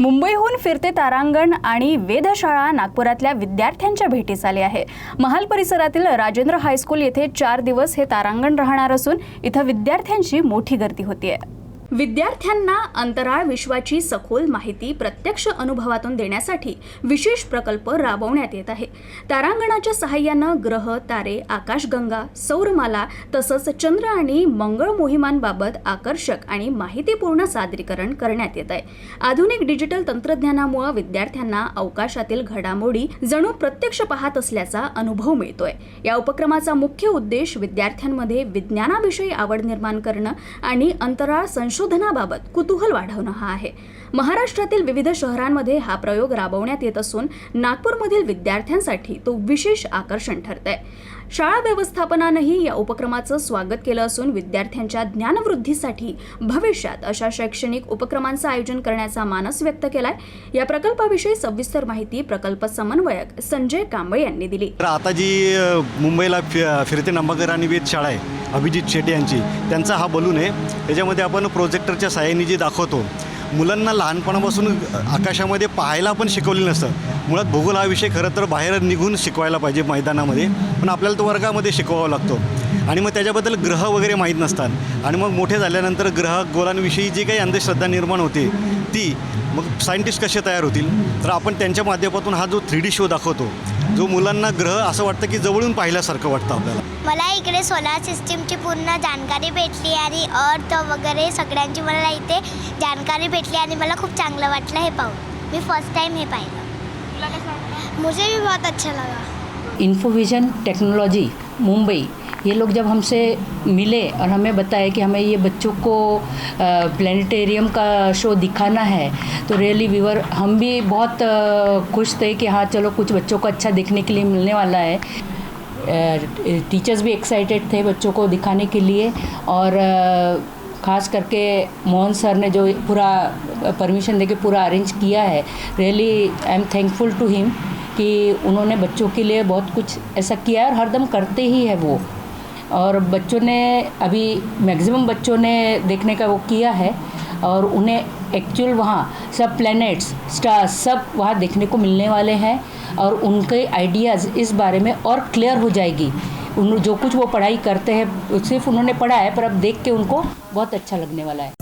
मुंबईहून फिरते तारांगण आणि वेधशाळा नागपुरातल्या विद्यार्थ्यांच्या भेटीस आले आहे। महाल परिसरातील राजेंद्र हायस्कूल येथे 4 दिवस हे तारांगण राहणार असून इथं विद्यार्थ्यांची मोठी गर्दी होतीये। विद्यार्थ्यांना अंतराळ विश्वाची सखोल माहिती प्रत्यक्ष अनुभवातून देण्यासाठी विशेष प्रकल्प राबवण्यात येत आहे। तारांगणाच्या सहाय्याने ग्रह, तारे, आकाशगंगा, सौरमाला तसंच चंद्र आणि मंगळ मोहिमांबाबत आकर्षक आणि माहितीपूर्ण सादरीकरण करण्यात येत आहे। आधुनिक डिजिटल तंत्रज्ञानामुळे विद्यार्थ्यांना अवकाशातील घडामोडी जणू प्रत्यक्ष पाहत असल्याचा अनुभव मिळतोय। या उपक्रमाचा मुख्य उद्देश विद्यार्थ्यांमध्ये विज्ञानाविषयी आवड निर्माण करणं आणि अंतराळ संशोधनाबाबत कुतूहल वाढवणं हा आहे। महाराष्ट्रातील विविध शहरांमध्ये हा प्रयोग राबवण्यात येत असून नागपूरमधील विद्यार्थ्यांसाठी तो विशेष आकर्षण ठरतंय। शाळा व्यवस्थापनानेही या उपक्रमाचं स्वागत केलं असून विद्यार्थ्यांच्या ज्ञानवृद्धीसाठी भविष्यात अशा शैक्षणिक उपक्रमांचं आयोजन करण्याचा मानस व्यक्त केलाय। या प्रकल्पाविषयी सविस्तर माहिती प्रकल्प समन्वयक संजय कांबळे यांनी दिली। आता जी मुंबईला फिरते नंबाकर आणि वेधशाळा आहे अभिजित शेटे यांची, त्यांचा हा बलून आहे। त्याच्यामध्ये आपण प्रोजेक्टरच्या सहाय्याने जे दाखवतो, मुलांना लहानपणापासून आकाशामध्ये पाहायला पण शिकवलेलं नसतं। मुळात भूगोल हा विषय खरं तर बाहेर निघून शिकवायला पाहिजे मैदानामध्ये, पण आपल्याला तो वर्गामध्ये शिकवावा लागतो आणि मग त्याच्याबद्दल ग्रह वगैरे माहीत नसतात आणि मग मोठे झाल्यानंतर ग्रह गोलांविषयी जी काही अंधश्रद्धा निर्माण होते ती मग सायंटिस्ट कसे तयार होतील। तर आपण त्यांच्या माध्यमातून हा जो 3D शो दाखवतो, जो मुलांना ग्रह असं वाटतं की जवळून पाहिल्यासारखं वाटतं आपल्याला। मला इकडे सोलार सिस्टीमची पूर्ण जानकारी भेटली आणि अर्थ वगैरे सगळ्यांची मला इथे जानकारी भेटली आणि मला खूप चांगलं वाटलं हे पाहून। मी फर्स्ट टाइम हे पाहिलं। मुझे भी बहुत अच्छा लगा। इन्फोविजन टेक्नोलॉजी मुंबई, ये लोग जब हमसे मिले और हमें बताया कि हमें ये बच्चों को प्लानिटेरियम का शो दिखाना है, तो रियली हम भी बहुत खुश थे कि हाँ चलो कुछ बच्चों को अच्छा देखने के लिए मिलने वाला है। टीचर्स भी एक्साइटेड थे बच्चों को दिखाने के लिए और ख़ास करके मोहन सर ने जो पूरा परमिशन देके पूरा अरेंज किया है, really I am thankful to him कि उन्होंने बच्चों के लिए बहुत कुछ ऐसा किया है और हरदम करते ही है वो। और बच्चों ने अभी मैक्सिमम बच्चों ने देखने का वो किया है और उन्हें एक्चुअल वहाँ सब प्लैनेट्स, स्टार्स सब वहाँ देखने को मिलने वाले हैं और उनके आइडियाज़ इस बारे में और क्लियर हो जाएगी। जो कुछ वो पढ़ाई करते हैं सिर्फ उन्होंने पढ़ा है, पर अब देख के उनको बहुत अच्छा लगने वाला है।